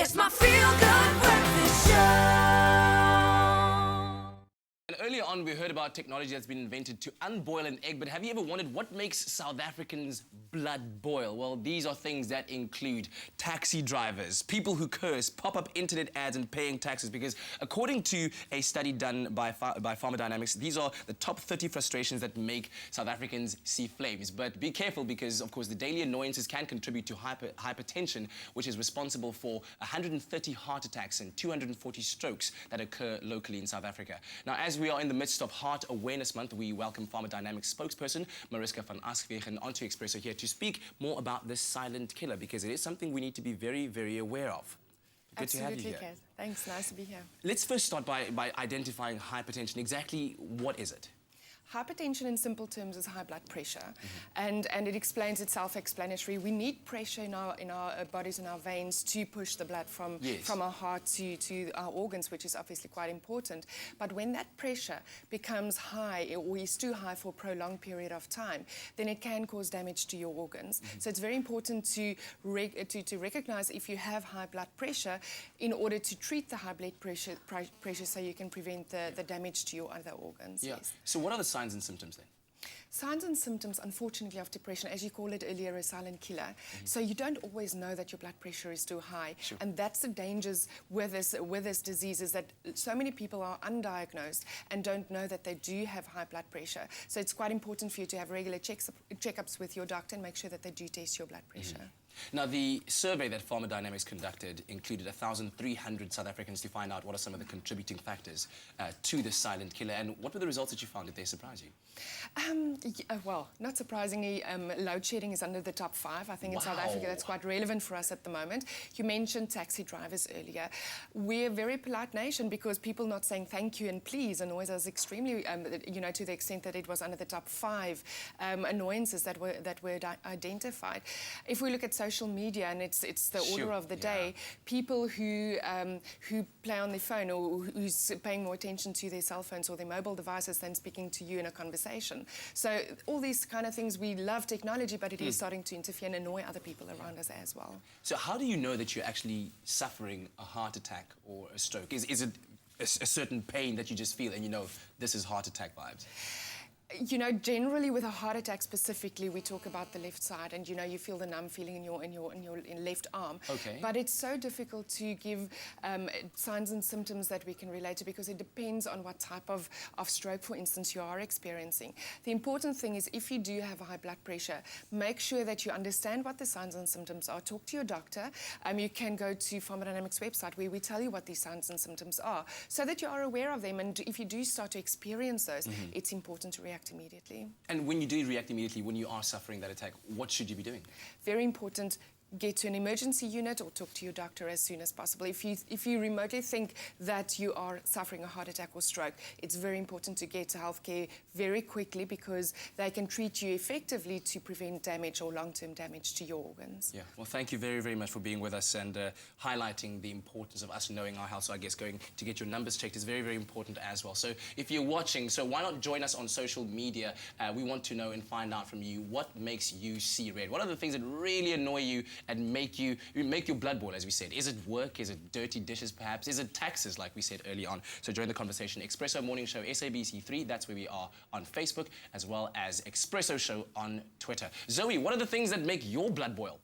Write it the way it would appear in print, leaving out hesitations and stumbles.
It's my feel-good breakfast show. And earlier on, we heard about technology that's been invented to unboil an egg, but have you ever wondered what makes South Africans' blood boil? Well, these are things that include taxi drivers, people who curse, pop-up internet ads and paying taxes, because according to a study done by Pharma Dynamics, these are the top 30 frustrations that make South Africans see flames. But be careful because, of course, the daily annoyances can contribute to hypertension, which is responsible for 130 heart attacks and 240 strokes that occur locally in South Africa. Now, as we are in the midst of Heart Awareness Month, we welcome Pharma Dynamics spokesperson Mariska van Aswegen onto Expresso here to speak more about this silent killer, because it is something we need to be very, very aware of. Good Absolutely, to have you here. Kate. Thanks, nice to be here. Let's first start by identifying hypertension. Exactly what is it? Hypertension in simple terms is high blood pressure, and it explains it self-explanatory. We need pressure in our bodies, in our veins, to push the blood from our heart to our organs, which is obviously quite important. But when that pressure becomes high or is too high for a prolonged period of time, then it can cause damage to your organs. So it's very important to recognize if you have high blood pressure in order to treat the high blood pressure so you can prevent the damage to your other organs. Yeah. Yes. So what are the signs and symptoms then? Signs and symptoms, unfortunately, of depression, as you call it earlier, a silent killer. So you don't always know that your blood pressure is too high. Sure. And that's the dangers with this disease, is that so many people are undiagnosed and don't know that they do have high blood pressure. So it's quite important for you to have regular checkups with your doctor and make sure that they do test your blood pressure. Now, the survey that Pharma Dynamics conducted included 1,300 South Africans to find out what are some of the contributing factors to the silent killer. And what were the results that you found? Did they surprise you? Well, not surprisingly, load shedding is under the top 5. I think in South Africa that's quite relevant for us at the moment. You mentioned taxi drivers earlier. We're a very polite nation because people not saying thank you and please annoys us extremely, to the extent that it was under the top 5 annoyances that were identified. If we look at social media, and it's the order of the day, people who play on their phone or who's paying more attention to their cell phones or their mobile devices than speaking to you in a conversation. So all these kind of things, we love technology, but it is starting to interfere and annoy other people around us as well. So how do you know that you're actually suffering a heart attack or a stroke? Is it a certain pain that you just feel and you know this is heart attack vibes? You know, generally with a heart attack specifically, we talk about the left side, and you feel the numb feeling in your left arm. Okay. But it's so difficult to give signs and symptoms that we can relate to, because it depends on what type of stroke, for instance, you are experiencing. The important thing is, if you do have high blood pressure, make sure that you understand what the signs and symptoms are. Talk to your doctor. You can go to Pharma Dynamics website where we tell you what these signs and symptoms are, so that you are aware of them. And if you do start to experience those, it's important to react immediately. And when you do react immediately, when you are suffering that attack, what should you be doing? Very important. Get to an emergency unit or talk to your doctor as soon as possible. If you remotely think that you are suffering a heart attack or stroke, it's very important to get to healthcare very quickly, because they can treat you effectively to prevent damage or long-term damage to your organs. Yeah, well, thank you very, very much for being with us and highlighting the importance of us knowing our health. So I guess going to get your numbers checked is very, very important as well. So if you're watching, so why not join us on social media? We want to know and find out from you what makes you see red. What are the things that really annoy you and make your blood boil, as we said? Is it work? Is it dirty dishes, perhaps? Is it taxes, like we said early on? So join the conversation. Expresso Morning Show, SABC3, that's where we are on Facebook, as well as Expresso Show on Twitter. Zoe, what are the things that make your blood boil?